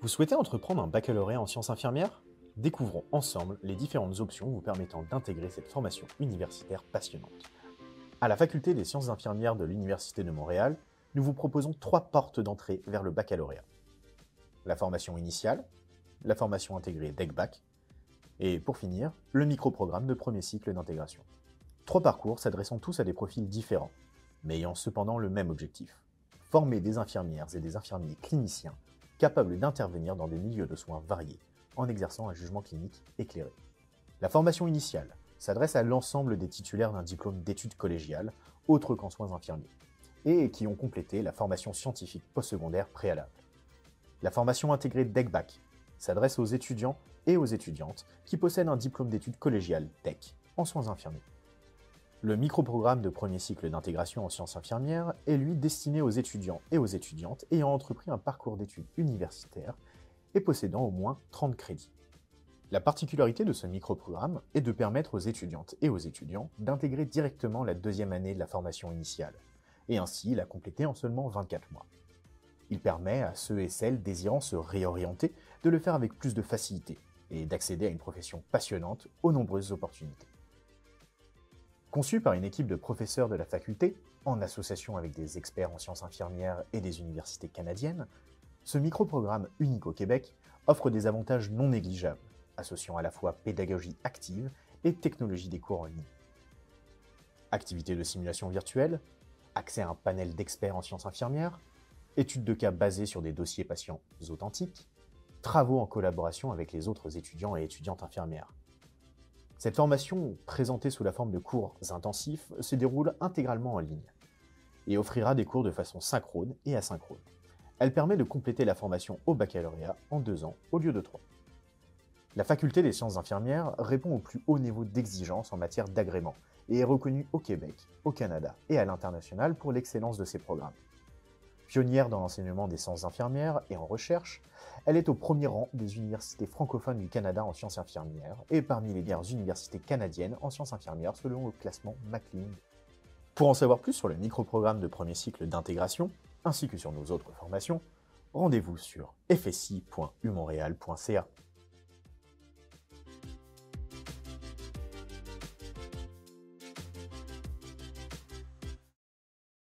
Vous souhaitez entreprendre un baccalauréat en sciences infirmières? Découvrons ensemble les différentes options vous permettant d'intégrer cette formation universitaire passionnante. À la faculté des sciences infirmières de l'Université de Montréal, nous vous proposons 3 portes d'entrée vers le baccalauréat. La formation initiale, la formation intégrée DEC-Bac, et pour finir, le micro-programme de premier cycle d'intégration. 3 parcours s'adressant tous à des profils différents, mais ayant cependant le même objectif: former des infirmières et des infirmiers cliniciens capables d'intervenir dans des milieux de soins variés, en exerçant un jugement clinique éclairé. La formation initiale s'adresse à l'ensemble des titulaires d'un diplôme d'études collégiales, autres qu'en soins infirmiers, et qui ont complété la formation scientifique postsecondaire préalable. La formation intégrée DEC-Bac s'adresse aux étudiants et aux étudiantes qui possèdent un diplôme d'études collégiales DEC en soins infirmiers. Le microprogramme de premier cycle d'intégration en sciences infirmières est lui destiné aux étudiants et aux étudiantes ayant entrepris un parcours d'études universitaires et possédant au moins 30 crédits. La particularité de ce microprogramme est de permettre aux étudiantes et aux étudiants d'intégrer directement la deuxième année de la formation initiale, et ainsi la compléter en seulement 24 mois. Il permet à ceux et celles désirant se réorienter de le faire avec plus de facilité et d'accéder à une profession passionnante aux nombreuses opportunités. Conçu par une équipe de professeurs de la faculté, en association avec des experts en sciences infirmières et des universités canadiennes, ce microprogramme unique au Québec offre des avantages non négligeables, associant à la fois pédagogie active et technologie des cours en ligne. Activités de simulation virtuelle, accès à un panel d'experts en sciences infirmières, études de cas basées sur des dossiers patients authentiques, travaux en collaboration avec les autres étudiants et étudiantes infirmières. Cette formation, présentée sous la forme de cours intensifs, se déroule intégralement en ligne et offrira des cours de façon synchrone et asynchrone. Elle permet de compléter la formation au baccalauréat en 2 ans au lieu de 3. La faculté des sciences infirmières répond au plus haut niveau d'exigence en matière d'agrément et est reconnue au Québec, au Canada et à l'international pour l'excellence de ses programmes. Pionnière dans l'enseignement des sciences infirmières et en recherche, elle est au premier rang des universités francophones du Canada en sciences infirmières et parmi les meilleures universités canadiennes en sciences infirmières selon le classement McLean. Pour en savoir plus sur le microprogramme de premier cycle d'intégration, ainsi que sur nos autres formations, rendez-vous sur fsi.umontréal.ca.